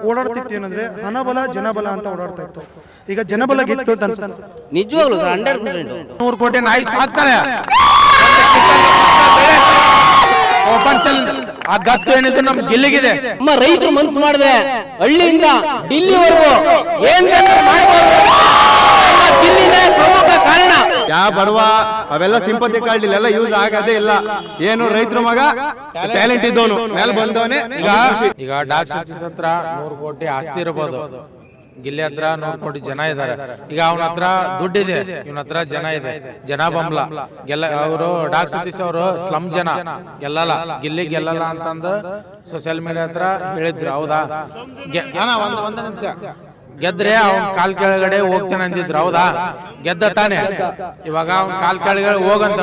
ಓಡಾಡ್ತಿತ್ತು ಏನಂದ್ರೆ ಹಣಬಲ ಜನಬಲ ಅಂತ ಓಡಾಡ್ತಾ ಇತ್ತು. ಈಗ ಜನಬಲ ಗೆತ್ತು ಅಂತ ಅನ್ಸುತ್ತೆ. ನಿಜವಾಗ್ಲು ಸರ್ 100%. 100 ಕೋಟಿ ನಾಯಿ ಸಾಕ್ತಾರೆ. ಓಪನ್ ಚಾಲೆಂಜ್ ಆ ಗತ್ತು ಏನಿದ್ರು ನಮ್ ಗಿಲ್ಲಿಗಿದೆ. ನಮ್ಮ ರೈತರು ಮನ್ಸು ಮಾಡಿದ್ರೆ ಹಳ್ಳಿಯಿಂದ ఢిಲ್ಲಿವರೆಗೂ ಏನ್ ಮಾಡಬಹುದು. ಗಿಲ್ಲಿನೇ ಪ್ರಮುಖ ಕಾರಣ. ಯಾವ ಬಡವ ಅವೆಲ್ಲ ಸಿಂಪತಿ ಕಾರ್ಡ್ ಇಲ್ಲೆಲ್ಲ ಯೂಸ್ ಆಗದೇ ಇಲ್ಲ. ಏನು ರೈತರ ಮಗ ಟ್ಯಾಲೆಂಟ್ ಇದ್ದವನು ಮೇಲೆ ಬಂದವನೇ. ಈಗ ಡಾಕ್ ಸತೀಶ್ ಹತ್ರ 100 ಕೋಟಿ ಆಸ್ತಿ ಇರಬಹುದು, ಗಿಲ್ಲಿ ಹತ್ರ 100 ಕೋಟಿ ಜನ ಇದ್ದಾರೆ. ಈಗ ಅವನ ಹತ್ರ ದುಡ್ಡಿದೆ, ಇವನ ಹತ್ರ ಜನ ಇದೆ, ಜನ ಬಂಬ್ಲ ಗೆಲ್ಲ. ಅವರು ಡಾಕ್ ಸತೀಶ್ ಅವರು ಸ್ಲಮ್ ಜನ ಗೆಲ್ಲಲ್ಲ, ಗಿಲ್ಲಿ ಗೆಲ್ಲಲ್ಲ ಅಂತಂದು ಸೋಷಿಯಲ್ ಮೀಡಿಯಾ ಹತ್ರ ಹೇಳಿದ್ರು. ಹೌದಾ? ಒಂದು ನಿಮಿಷ. ಗೆದ್ರೆ ಅವ್ನ ಕಾಲ್ ಕೆಳಗಡೆ ಹೋಗ್ತೇನೆ ಅಂದಿದ್ರು. ಹೌದಾ? ಗೆದ್ದ ತಾನೆ. ಇವಾಗ ಅವ್ನ ಕಾಲ್ ಕೆಳಗಡೆ ಹೋಗಂತ.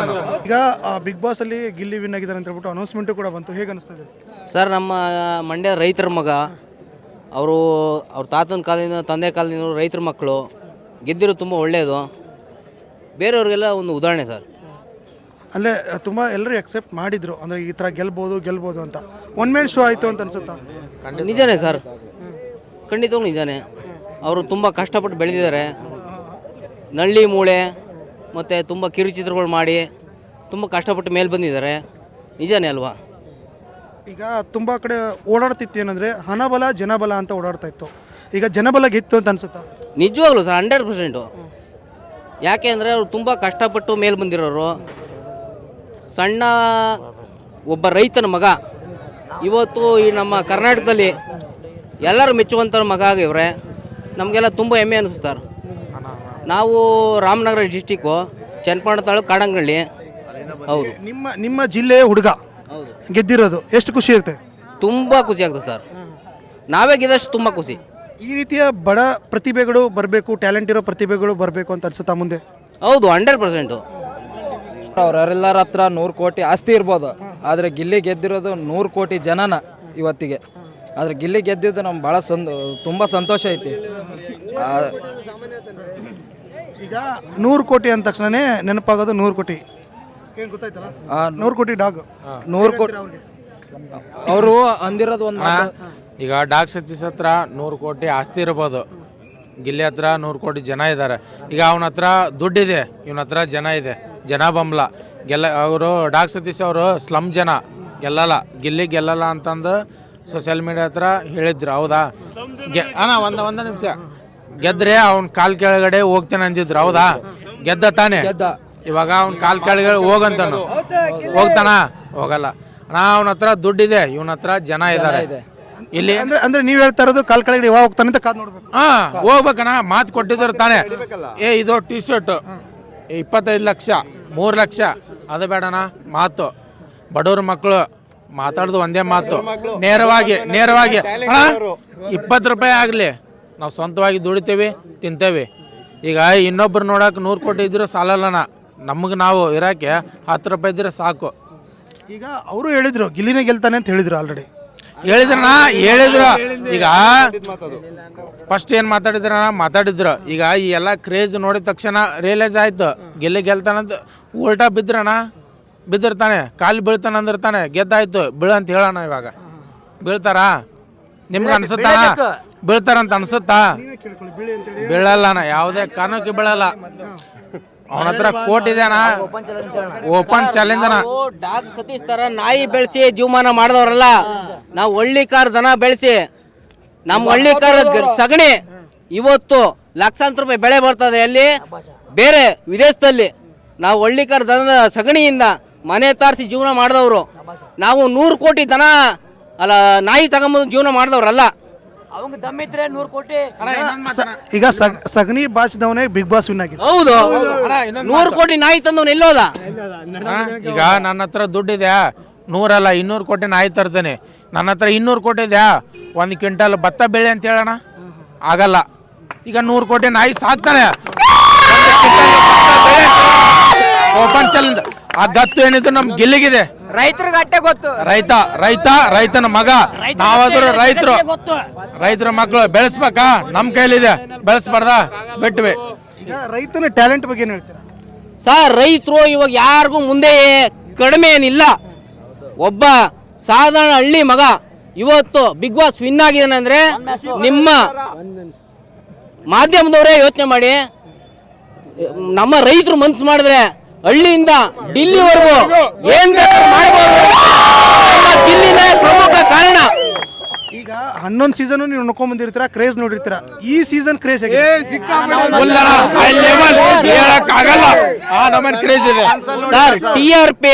ಈಗ ಬಿಗ್ ಬಾಸ್ ಅಲ್ಲಿ ಗಿಲ್ಲಿ ವಿನ್ ಆಗಿದ್ದಾರೆ ಅಂತ ಹೇಳ್ಬಿಟ್ಟು ಅನೌನ್ಸ್ಮೆಂಟ್ ಕೂಡ ಬಂತು. ಹೇಗೆ ಅನಿಸ್ತದೆ ಸರ್? ನಮ್ಮ ಮಂಡ್ಯ ರೈತರ ಮಗ, ಅವರು ಅವ್ರ ತಾತನ ಕಾಲದಿಂದ ತಂದೆ ಕಾಲದಿಂದ ರೈತರ ಮಕ್ಕಳು ಗೆದ್ದಿರೋ ತುಂಬ ಒಳ್ಳೆಯದು. ಬೇರೆಯವ್ರಿಗೆಲ್ಲ ಒಂದು ಉದಾಹರಣೆ ಸರ್. ಅಲ್ಲೇ ತುಂಬ ಎಲ್ಲರೂ ಎಕ್ಸೆಪ್ಟ್ ಮಾಡಿದ್ರು, ಅಂದರೆ ಈ ಥರ ಗೆಲ್ಬೋದು ಅಂತ. ಒನ್ ಮ್ಯಾನ್ ಶೋ ಆಯಿತು ಅಂತ ಅನ್ಸುತ್ತಾ? ನಿಜನೇ ಸರ್, ಖಂಡಿತವಾಗ್ಲೂ ನಿಜಾನೇ. ಅವರು ತುಂಬ ಕಷ್ಟಪಟ್ಟು ಬೆಳೆದಿದ್ದಾರೆ. ನಳ್ಳಿ ಮೂಳೆ ಮತ್ತು ತುಂಬ ಕಿರುಚಿತ್ರಗಳು ಮಾಡಿ ತುಂಬ ಕಷ್ಟಪಟ್ಟು ಮೇಲೆ ಬಂದಿದ್ದಾರೆ. ನಿಜಾನೇ ಅಲ್ವಾ? ಈಗ ತುಂಬ ಕಡೆ ಓಡಾಡ್ತಿತ್ತು ಏನಂದರೆ ಹಣಬಲ ಜನಬಲ ಅಂತ ಓಡಾಡ್ತಾ ಇತ್ತು. ಈಗ ಜನಬಲ ಗೆತ್ತು ಅಂತ ಅನ್ಸುತ್ತಾ? ನಿಜವಾಗ್ಲೂ ಸರ್ 100%. ಯಾಕೆ ಅಂದರೆ ಅವರು ತುಂಬ ಕಷ್ಟಪಟ್ಟು ಮೇಲೆ ಬಂದಿರೋರು. ಸಣ್ಣ ಒಬ್ಬ ರೈತನ ಮಗ ಇವತ್ತು ಈ ನಮ್ಮ ಕರ್ನಾಟಕದಲ್ಲಿ ಎಲ್ಲರೂ ಮೆಚ್ಚುವಂಥ ಮಗ ಆಗಿವ್ರೆ. ನಮಗೆಲ್ಲ ತುಂಬ ಹೆಮ್ಮೆ ಅನಿಸ್ತಾರೆ. ನಾವು ರಾಮನಗರ ಡಿಸ್ಟಿಕ್ಕು, ಚನ್ನಪಟ್ಟಣ ತಾಲೂಕು, ಕಾಡಂಗಳ್ಳಿ. ಹೌದು. ನಿಮ್ಮ ಜಿಲ್ಲೆಯ ಹುಡುಗ ಗೆದ್ದಿರೋದು ಎಷ್ಟು ಖುಷಿ ಆಗುತ್ತೆ? ತುಂಬ ಖುಷಿ ಆಗ್ತದೆ ಸರ್. ನಾವೇ ಗೆದ್ದಷ್ಟು ತುಂಬ ಖುಷಿ. ಈ ರೀತಿಯ ಬಡ ಪ್ರತಿಭೆಗಳು ಬರಬೇಕು, ಟ್ಯಾಲೆಂಟ್ ಇರೋ ಪ್ರತಿಭೆಗಳು ಬರಬೇಕು ಅಂತ ಅನ್ಸುತ್ತಾ ಮುಂದೆ? ಹೌದು, 100%. ಅವರೆಲ್ಲರ ಹತ್ರ 100 ಕೋಟಿ ಆಸ್ತಿ ಇರ್ಬೋದು, ಆದರೆ ಗಿಲ್ಲಿ ಗೆದ್ದಿರೋದು 100 ಕೋಟಿ ಜನನ ಇವತ್ತಿಗೆ. ಆದರೆ ಗಿಲ್ಲಿ ಗೆದ್ದಿದ್ದು ನಮ್ಗೆ ಭಾಳ ತುಂಬ ಸಂತೋಷ ಐತಿ. ಈಗ 100 ಕೋಟಿ ಅಂದ ತಕ್ಷಣನೇ ನೆನಪಾಗೋದು 100 ಕೋಟಿ. ಏನು ಗೊತ್ತಾಯ್ತಲ್ಲ? 100 ಕೋಟಿ ಡಾಗ್ 100 ಕೋಟಿ ಅವರು ಅಂದಿರೋದು ಒಂದು. ಈಗ ಡಾಕ್ ಸತೀಶ್ ಹತ್ರ 100 ಕೋಟಿ ಆಸ್ತಿ ಇರಬಹುದು, ಗಿಲ್ಲಿ ಹತ್ರ 100 ಕೋಟಿ ಜನ ಇದ್ದಾರೆ. ಈಗ ಅವನ ಹತ್ರ ದುಡ್ಡಿದೆ, ಇವನ ಹತ್ರ ಜನ ಇದೆ, ಜನ ಬಂಬ್ಲ ಗೆಲ್ಲ. ಅವರು ಡಾಕ್ ಸತೀಶ್ ಅವರು ಸ್ಲಮ್ ಜನ ಗೆಲ್ಲಲ್ಲ, ಗಿಲ್ಲಿ ಗೆಲ್ಲಲ್ಲ ಅಂತಂದು ಸೋಷಿಯಲ್ ಮೀಡಿಯಾ ಹತ್ರ ಹೇಳಿದ್ರು. ಹೌದಾ? ಒಂದು ನಿಮಿಷ. ಗೆದ್ರೆ ಅವ್ನ ಕಾಲ್ ಕೆಳಗಡೆ ಹೋಗ್ತೇನೆ ಅಂದಿದ್ರು. ಹೌದಾ? ಗೆದ್ದ ತಾನೆ. ಇವಾಗ ಅವ್ನ ಕಾಲ್ ಕೆಳಗಡೆ ಹೋಗಂತ. ಹೋಗ್ತಾನ? ಹೋಗಲ್ಲ. ಅವನ ಹತ್ರ ದುಡ್ಡಿದೆ, ಇವನ ಹತ್ರ ಜನ ಇದ್ದಾರೆ. ಇಲ್ಲಿ ಅಂದ್ರೆ ನೀವ್ ಹೇಳ್ತಾ ಇರೋದು ಕಾಲ್ ಕೆಳಗಡೆ ಯಾವಾಗ ಹೋಗ್ತಾನೆ ಅಂತ ಕಾದ್ ನೋಡ್ಬೇಕು. ಹೋಗ್ಬೇಕನ ಮಾತು ಕೊಟ್ಟಿದ್ರು ತಾನೆ. ಇದು ಟಿ ಶರ್ಟ್ 25 ಲಕ್ಷ 3 ಲಕ್ಷ ಅದು ಬೇಡಣ. ಮಾತು ಬಡವ್ರ ಮಕ್ಕಳು ಮಾತಾಡೋದು ಒಂದೇ ಮಾತು. ನೇರವಾಗಿ 20 ರೂಪಾಯಿ ಆಗಲಿ, ನಾವು ಸ್ವಂತವಾಗಿ ದುಡಿತೇವೆ, ತಿಂತೇವೆ. ಈಗ ಇನ್ನೊಬ್ರು ನೋಡಕ್ಕೆ 100 ಕೋಟಿ ಇದ್ರೆ ಸಾಲಲ್ಲನ, ನಮಗೆ ನಾವು ಇರೋಕ್ಕೆ 10 ರೂಪಾಯಿ ಇದ್ರೆ ಸಾಕು. ಈಗ ಅವರು ಹೇಳಿದ್ರು ಗಿಲ್ಲಿನೇ ಗೆಲ್ತಾನೆ ಅಂತ ಹೇಳಿದ್ರು ಆಲ್ರೆಡಿ. ಹೇಳಿದ್ರು. ಈಗ ಫಸ್ಟ್ ಏನು ಮಾತಾಡಿದ್ರು. ಈಗ ಈ ಎಲ್ಲ ಕ್ರೇಜ್ ನೋಡಿದ ತಕ್ಷಣ ರಿಯಲೈಸ್ ಆಯ್ತು ಗಿಲ್ಲಿ ಗೆಲ್ತಾನಂತ. ಉಲ್ಟಾ ಬಿದ್ದಿರ್ತಾನೆ, ಕಾಲು ಬೀಳ್ತಾನೆ ಅಂದಿರ್ತಾನೆ, ಗೆದ್ದಾಯ್ತು ಬೀಳಂತ ಹೇಳೋಣ. ಇವಾಗ ಬೀಳ್ತಾರ? ನಿಮ್ಗೆ ಅನ್ಸುತ್ತಾ ಬೀಳ್ತಾರಂತ ಅನ್ಸುತ್ತಾ? ಬೀಳಲ್ಲನ, ಯಾವುದೇ ಕಾರಣಕ್ಕೆ ಬೀಳಲ್ಲ. ಅವನ ಹತ್ರ ಕೋಟಿದೇನ, ಓಪನ್ ಚಾಲೆಂಜ್. ಡಾಕ್ ಸತೀಶ್ ತರ ನಾಯಿ ಬೆಳೆಸಿ ಜೀವಮಾನ ಮಾಡಿದವರಲ್ಲ ನಾವು. ಹಳ್ಳಿಕಾರ ದನ ಬೆಳೆಸಿ ನಮ್ಮ ಹಳ್ಳಿಕಾರ ಸಗಣಿ ಇವತ್ತು ಲಕ್ಷಾಂತರ ರೂಪಾಯಿ ಬೆಳೆ ಬರ್ತದೆ. ಅಲ್ಲಿ ಬೇರೆ ವಿದೇಶದಲ್ಲಿ ನಾವು ಹಳ್ಳಿಕಾರ ದನದ ಸಗಣಿಯಿಂದ ಮನೆ ತಾರಿಸಿ ಜೀವನ ಮಾಡಿದವರು. ನಾವು 100 ಕೋಟಿ ದನ ಅಲ್ಲ ನಾಯಿ ತಗೊಂಬಂದು ಜೀವನ ಮಾಡಿದವ್ರಲ್ಲ. ಅವಂಗ ದಮ್ಮಿದ್ರೆ 100 ಕೋಟಿ. ಈಗ ಸಗಣಿ ಬಾಚಿದವನೇ ಬಿಗ್ ಬಾಸ್ ವಿನ್ ಆಗಿದೆ. ಹೌದು, 100 ಕೋಟಿ ನಾಯಿ ತಂದವನು ಎಲ್ಲೋದ? ಈಗ ನನ್ನ ಹತ್ರ ದುಡ್ಡಿದೆ, 100 ಅಲ್ಲ 200 ಕೋಟಿ ನಾಯಿ ತರ್ತೇನೆ. ನನ್ನ ಹತ್ರ 200 ಕೋಟಿ ಇದೆ, 1 ಕ್ವಿಂಟಲ್ ಭತ್ತ ಬೆಳೆ ಅಂತ ಹೇಳೋಣ, ಆಗಲ್ಲ. ಈಗ 100 ಕೋಟಿ ನಾಯಿ ಸಾಕ್ತಾನೆ. ಓಪನ್ ಚಾಲೆಂಜ್ ಆ ಗತ್ತು ಏನಿದ್ರು ನಮ್ ಗಿಲ್ಲಿಗಿದೆ. ರೈತರಿಗೆ ಅಟ್ಟೆ ಗೊತ್ತು. ರೈತನ ಮಗ ನಾವಾದ್ರೂ ರೈತರ ಮಕ್ಕಳು ಬೆಳೆಸ್ಬೇಕಾ? ನಮ್ ಕೈಲಿದೆ, ಬೆಳೆಸ್ಬಾರ್ದ ಬಿಟ್ವಿ. ಈಗ ರೈತನ ಟ್ಯಾಲೆಂಟ್ ಬಗ್ಗೆ ಏನ್ ಹೇಳ್ತೀರಾ ಸರ್? ರೈತರು ಇವಾಗ ಯಾರಿಗೂ ಮುಂದೆ ಕಡಿಮೆ ಏನಿಲ್ಲ. ಒಬ್ಬ ಸಾಧಾರಣ ಹಳ್ಳಿ ಮಗ ಇವತ್ತು ಬಿಗ್ ಬಾಸ್ ವಿನ್ ಆಗಿದ್ದಾನೆ ಅಂದ್ರೆ ನಿಮ್ಮ ಮಾಧ್ಯಮದವರೇ ಯೋಚನೆ ಮಾಡಿ. ನಮ್ಮ ರೈತರು ಮನ್ಸು ಮಾಡಿದ್ರೆ ಹಳ್ಳಿಯಿಂದ ఢిಲ್ಲಿವರೆಗೂ ಏನ್ ಬೇಕಾದ್ರೂ ಮಾಡ್ಬೋದು. ನಮ್ಮ ಗಿಲ್ಲಿನೇ ಪ್ರಮುಖ ಕಾರಣ. ಈಗ 11 ಸೀಸನ್ ನೀವು ನೋಡ್ಕೊಂಡ್ ಬಂದಿರ್ತೀರಾ, ಕ್ರೇಜ್ ನೋಡಿರ್ತೀರಾ. ಈ ಸೀಸನ್ ಕ್ರೇಜ್ ಸರ್ TRP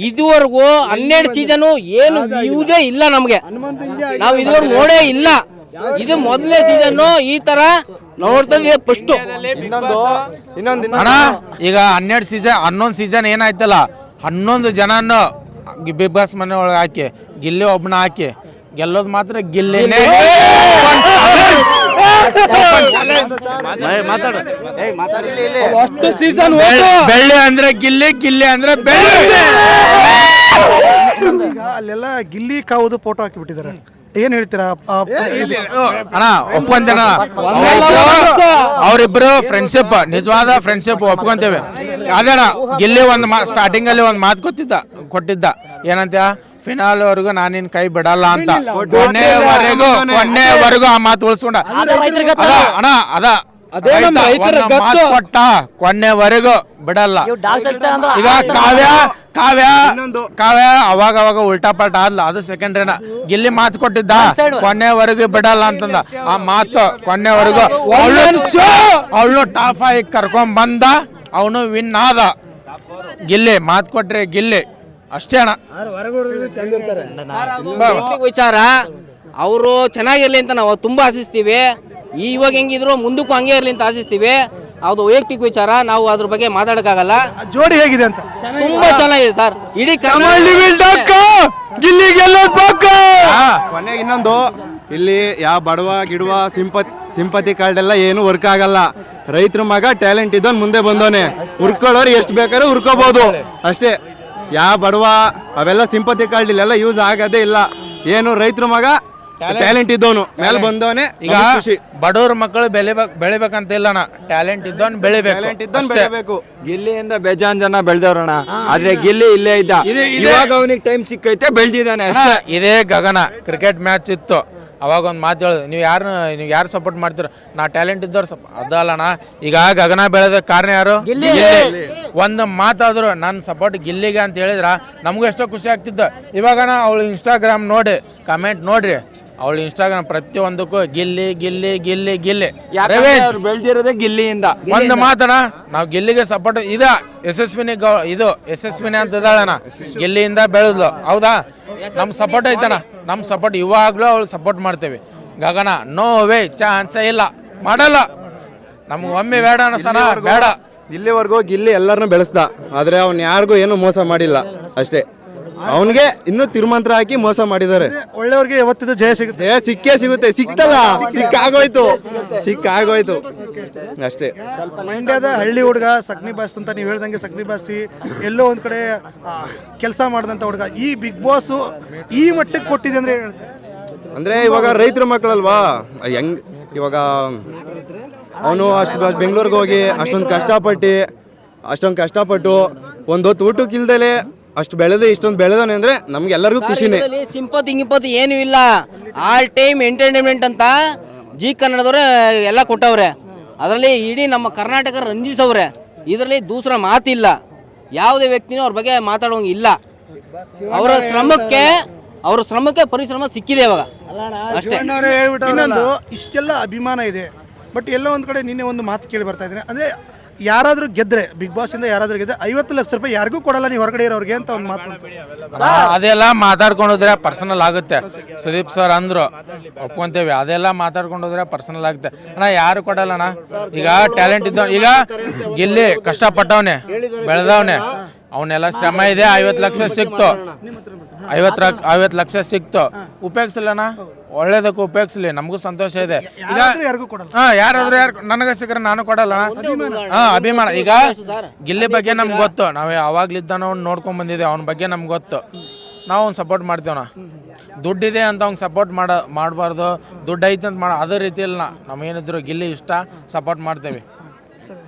ಇದುವರೆಗೂ 12 ಸೀಸನ್ ಏನು ಯೂಸೇ ಇಲ್ಲ ನಮ್ಗೆ. ನಾವು ಇದುವರೆಗೂ ನೋಡೇ ಇಲ್ಲ. ಇದು ಮೊದಲನೇ ಸೀಸನ್ ಈ ತರ ನೋಡ್ತಾ ಫಸ್ಟ್. ಅಣ್ಣ ಈಗ 11 ಸೀಸನ್ ಏನಾಯ್ತಲ್ಲ, 11 ಜನನು ಬಿಗ್ ಬಾಸ್ ಮನೆ ಒಳಗೆ ಹಾಕಿ ಗಿಲ್ಲಿ ಒಬ್ಬನ ಹಾಕಿ ಗೆಲ್ಲೋದು ಮಾತ್ರ ಗಿಲ್ಲಿನೇ. ಬೆಳ್ಳಿ ಅಂದ್ರೆ ಗಿಲ್ಲಿ, ಗಿಲ್ಲಿ ಅಂದ್ರೆ ಬೆಳ್ಳಿ. ಈಗ ಅಲ್ಲೆಲ್ಲ ಗಿಲ್ಲಿ ಕಾವುದು ಫೋಟೋ ಹಾಕಿಬಿಟ್ಟಿದ್ದಾರೆ. ಏನ್ ಹೇಳ್ತೀರಾ? ಅಣ್ಣ ಒಪ್ಕೊಂತೇನ, ಅವರಿಬ್ರು ಫ್ರೆಂಡ್ಶಿಪ್, ನಿಜವಾದ ಫ್ರೆಂಡ್ಶಿಪ್ ಒಪ್ಕೊಂತೇವೆ. ಅದೇನ ಗಿಲ್ಲಿ ಸ್ಟಾರ್ಟಿಂಗ್ ಅಲ್ಲಿ ಒಂದು ಮಾತು ಕೊಟ್ಟಿದ್ದ ಏನಂತ, ಫಿನಾಲ್ ವರೆಗೂ ನಾನಿನ್ ಕೈ ಬಿಡಲ್ಲ ಅಂತ. ಕೊನೆವರೆಗೂ ಆ ಮಾತು ಉಳಿಸ್ಕೊಂಡ. ಅಣ್ಣ ಮಾತು ಕೊಟ್ಟ, ಕೊನೆವರೆಗೂ ಬಿಡಲ್ಲ. ಈಗ ಕಾವ್ಯ ಅವಾಗ ಉಲ್ಟಾ ಪಲ್ಟಾ ಆದ್ಲ, ಅದು ಸೆಕೆಂಡ್ರಿನ. ಗಿಲ್ಲಿ ಮಾತು ಕೊಟ್ಟಿದ್ದ ಕೊನೆವರೆಗೂ ಬಿಡಲ್ಲ ಅಂತಂದ. ಆ ಮಾತು ಕೊನೆವರೆಗೂ ಅವಳು ಟಾಪ್ ಆಗಿ ಕರ್ಕೊಂಡ್ ಬಂದ, ಅವನು ವಿನ್ ಆದ. ಗಿಲ್ಲಿ ಮಾತು ಕೊಟ್ರೆ ಗಿಲ್ಲಿ ಅಷ್ಟೇ ಅಣ್ಣ. ವಿಚಾರ ಅವರು ಚೆನ್ನಾಗಿರ್ಲಿ ಅಂತ ನಾವು ತುಂಬಾ ಆಶಿಸ್ತೀವಿ. ಇವಾಗ ಹೆಂಗಿದ್ರು ಮುಂದಕ್ಕೂ ಹಂಗೆ ಇರ್ಲಿ ಅಂತ ಆಶಿಸ್ತೀವಿ. ಅದು ವೈಯಕ್ತಿಕ ವಿಚಾರ, ನಾವು ಅದ್ರ ಬಗ್ಗೆ ಮಾತಾಡಕ್ಕಾಗಲ್ಲ. ಜೋಡಿ ಹೇಗಿದೆ ಅಂತ? ತುಂಬಾ ಚೆನ್ನಾಗಿದೆ ಸರ್. ಇಡೀ ಕೊನೆಗೆ ಇನ್ನೊಂದು, ಇಲ್ಲಿ ಯಾವ ಬಡವ ಗಿಡವ ಸಿಂಪತಿ ಕಾರ್ಡ್ ಎಲ್ಲ ಏನು ವರ್ಕ್ ಆಗಲ್ಲ. ರೈತರ ಮಗ ಟ್ಯಾಲೆಂಟ್ ಇದ್ದವನ್ ಮುಂದೆ ಬಂದವನೆ. ಹುರ್ಕೊಳ್ಳೋರು ಎಷ್ಟು ಬೇಕಾದ್ರೂ ಹುರ್ಕೋಬಹುದು ಅಷ್ಟೇ. ಯಾವ ಬಡವ ಅವೆಲ್ಲ ಸಿಂಪತಿ ಕಾರ್ಡ್ ಇಲ್ಲೆಲ್ಲ ಯೂಸ್ ಆಗೋದೇ ಇಲ್ಲ. ಏನು ರೈತರ ಮಗ ಟ್ಯಾಲೆಂಟ್ ಇದ್ದವನು ಮೇಲೆ ಬಂದವನೇ. ಈಗ ಬಡವ್ರ ಮಕ್ಕಳು ಬೆಳಿಬೇಕಂತ ಇಲ್ಲಣ್ಣ, ಟ್ಯಾಲೆಂಟ್ ಇದ್ದವನ್ ಬೆಳಿಬೇಕು. ಗಿಲ್ಲಿಯಿಂದ ಬೇಜಾನ್ ಜನ ಬೆಳೆದವ್ರಣ್ಣ, ಆದ್ರೆ ಗಿಲ್ಲಿ ಇಲ್ಲೇ ಇದ್ದ. ಇವಾಗ ಅವನಿಗೆ ಟೈಮ್ ಸಿಕ್ಕೈತೆ, ಬೆಳ್ದಿದ್ದಾನೆ ಅಷ್ಟೇ. ಇದೇ ಗಗನ ಕ್ರಿಕೆಟ್ ಮ್ಯಾಚ್ ಇತ್ತು, ಅವಾಗ ಒಂದು ಮಾತು ಹೇಳೋದು, ನೀವು ಯಾರು ಸಪೋರ್ಟ್ ಮಾಡ್ತೀರ? ನಾ ಟ್ಯಾಲೆಂಟ್ ಇದ್ದವ್ರು ಅದಲ್ಲಣ್ಣ. ಈಗ ಗಗನ ಬೆಳೆದ ಕಾರಣ ಯಾರು? ಗಿಲ್ಲಿ. ಒಂದು ಮಾತಾದ್ರು ನನ್ನ ಸಪೋರ್ಟ್ ಗಿಲ್ಲಿಗೆ ಅಂತ ಹೇಳಿದ್ರ ನಮಗೂ ಎಷ್ಟೋ ಖುಷಿ ಆಗ್ತಿತ್ತು. ಇವಾಗನ ಅವಳು ಇನ್ಸ್ಟಾಗ್ರಾಮ್ ನೋಡಿ, ಕಮೆಂಟ್ ನೋಡ್ರಿ, ಅವಳು ಇನ್ಸ್ಟಾಗ್ರಾಮ್ ಪ್ರತಿಯೊಂದಕ್ಕೂ ಗಿಲ್ಲಿ ಗಿಲ್ಲಿ ಗಿಲ್ಲಿ ಗಿಲ್ಲಿ. ಬೆಳೆದಿರೋದೇ ಗಿಲ್ಲಿಯಿಂದ. ಒಂದು ಮಾತಣ್ಣ, ನಾವು ಗಿಲ್ಲಿಗೆ ಸಪೋರ್ಟ್ ಯಶಸ್ವಿನಿ ಅಂತ ಇದ್ದಾಳಣ್ಣ, ಗಿಲ್ಲಿಯಿಂದ ಬೆಳೆದ್ಲು. ಹೌದಾ? ನಮ್ ಸಪೋರ್ಟ್ ಐತಣ್ಣ, ನಮ್ ಸಪೋರ್ಟ್ ಇವಾಗ್ಲೂ ಅವಳು ಸಪೋರ್ಟ್ ಮಾಡ್ತೇವೆ. ಗಗನ ನೋ ವೇ, ಚಾನ್ಸೇ ಇಲ್ಲ, ಮಾಡಲ್ಲ. ನಮ್ಗೆ ಒಮ್ಮೆ ಬೇಡ ಅನ್ಸನ, ಬೇಡ. ಇಲ್ಲಿವರೆಗೂ ಗಿಲ್ಲಿ ಎಲ್ಲರನ್ನೂ ಬೆಳೆಸ್ದ, ಆದ್ರೆ ಅವ್ನು ಯಾರಿಗೂ ಏನು ಮೋಸ ಮಾಡಿಲ್ಲ ಅಷ್ಟೇ. ಅವನಿಗೆ ಇನ್ನೂ ತಿರುಮಂತ್ರ ಹಾಕಿ ಮೋಸ ಮಾಡಿದ್ದಾರೆ. ಒಳ್ಳೆಯವ್ರಿಗೆ ಯಾವತ್ತಿದ್ದು ಜಯ ಸಿಗುತ್ತೆ. ಸಿಕ್ಕೇ ಸಿಗುತ್ತೆ. ಸಿಕ್ತಲ್ಲ, ಸಿಕ್ಕಾಗೋಯ್ತು ಅಷ್ಟೇ. ಮಂಡ್ಯದ ಹಳ್ಳಿ ಹುಡುಗ ಸಗ್ನಿ ಬಾಸ್ ಅಂತ ನೀವು ಹೇಳ್ದಂಗೆ ಸಗ್ನಿ ಬಾಸಿ ಎಲ್ಲೋ ಒಂದ್ ಕಡೆ ಕೆಲಸ ಮಾಡಿದಂತ ಹುಡುಗ ಈ ಬಿಗ್ ಬಾಸ್ ಈ ಮಟ್ಟಕ್ಕೆ ಕೊಟ್ಟಿದೆ ಅಂದ್ರೆ ಇವಾಗ ರೈತರ ಮಕ್ಕಳಲ್ವಾ, ಹೆಂಗ್ ಇವಾಗ ಅವನು ಅಷ್ಟು ಬೆಂಗಳೂರಿಗೆ ಹೋಗಿ ಅಷ್ಟೊಂದು ಕಷ್ಟಪಟ್ಟು ಒಂದೊತ್ತು ಊಟಕ್ಕೆ ಇಲ್ದಲೆ ಅಷ್ಟು ಬೆಳೆದು ಇಷ್ಟೊಂದು ಬೆಳೆದವನೆ ಅಂದ್ರೆ ನಮ್ಗೆ ಎಲ್ಲರಿಗೂ ಖುಷಿನೇ. ಸಿಂಪತಿ ಏನೂ ಇಲ್ಲ. ಆಲ್ ಟೈಮ್ ಎಂಟರ್ಟೈನ್ಮೆಂಟ್ ಅಂತ ಜಿ ಕನ್ನಡದವ್ರೆ ಎಲ್ಲ ಕೊಟ್ಟವ್ರೆ. ಅದರಲ್ಲಿ ಇಡೀ ನಮ್ಮ ಕರ್ನಾಟಕ ರಂಜಿಸವ್ರೆ. ಇದರಲ್ಲಿ ದೂಸರ ಮಾತಿಲ್ಲ. ಯಾವುದೇ ವ್ಯಕ್ತಿನೂ ಅವ್ರ ಬಗ್ಗೆ ಮಾತಾಡೋಂಗಿಲ್ಲ. ಅವರ ಶ್ರಮಕ್ಕೆ ಪರಿಶ್ರಮ ಸಿಕ್ಕಿದೆ ಇವಾಗ ಅಷ್ಟೇ. ಇನ್ನೊಂದು, ಇಷ್ಟೆಲ್ಲ ಅಭಿಮಾನ ಇದೆ, ಬಟ್ ಎಲ್ಲೋ ಒಂದ್ ಕಡೆ ನಿನ್ನೆ ಒಂದು ಮಾತು ಕೇಳಿ ಬರ್ತಾ ಇದ್ದೀನಿ, ಅಂದ್ರೆ ಯಾರಾದ್ರೂ ಗೆದ್ರೆ ಬಿಗ್ ಬಾಸ್ ಇಂದ ಯಾರಾದ್ರೂ ಗೆದ್ರೆ 50 ಲಕ್ಷ ರೂಪಾಯಿ ಯಾರಿಗೂ ಕೊಡಲ್ಲ ನೀವು ಹೊರಗಡೆ ಇರೋರಿಗೆ ಅಂತ ಒಂದು ಮಾತು. ಅದೆಲ್ಲ ಮಾತಾಡ್ಕೊಂಡೋದ್ರೆ ಪರ್ಸನಲ್ ಆಗುತ್ತೆ. ಸುದೀಪ್ ಸರ್ ಅಂದ್ರು, ಒಪ್ಕೊಂತೇವೆ. ಅದೆಲ್ಲ ಮಾತಾಡ್ಕೊಂಡೋದ್ರೆ ಪರ್ಸನಲ್ ಆಗುತ್ತೆ ಅಣ್ಣ. ಯಾರು ಕೊಡಲ್ಲ ಅಣ್ಣ. ಈಗ ಟ್ಯಾಲೆಂಟ್ ಇದ್ದವ್, ಈಗ ಗಿಲ್ಲಿ ಕಷ್ಟಪಟ್ಟವನೆ, ಬೆಳೆದವನೆ, ಅವನ್ನೆಲ್ಲ ಶ್ರಮ ಇದೆ. 50 ಲಕ್ಷ ಸಿಕ್ತು, 50 ಲಕ್ಷ ಸಿಕ್ತು. ಉಪಯೋಗಿಸಲ್ಲಣ್ಣ, ಒಳ್ಳೇದಕ್ಕೂ ಉಪಯೋಗಿಸ್ಲಿ, ನಮಗೂ ಸಂತೋಷ ಇದೆ. ಈಗ ಯಾರಾದ್ರೂ ನನಗೆ ಸಿಕ್ಕರೆ ನಾನು ಕೊಡಲ್ಲ. ಅಭಿಮಾನ. ಈಗ ಗಿಲ್ಲಿ ಬಗ್ಗೆ ನಮ್ಗೆ ಗೊತ್ತು, ನಾವು ಅವಾಗ್ಲಿದ್ದಾನ ಅವ್ನು ನೋಡ್ಕೊಂಡ್ ಬಂದಿದ್ದೆ, ಅವನ ಬಗ್ಗೆ ನಮ್ಗೆ ಗೊತ್ತು. ನಾವು ಅವ್ನು ಸಪೋರ್ಟ್ ಮಾಡ್ತೇವಣ್ಣ. ದುಡ್ಡಿದೆ ಅಂತ ಅವ್ನು ಸಪೋರ್ಟ್ ಮಾಡಬಾರ್ದು, ದುಡ್ಡು ಐತೆ ಅಂತ ಅದೇ ರೀತಿಯಲ್ಲಿ ನಮ್ಗೇನಿದ್ರು ಗಿಲ್ಲಿ ಇಷ್ಟ, ಸಪೋರ್ಟ್ ಮಾಡ್ತೇವೆ.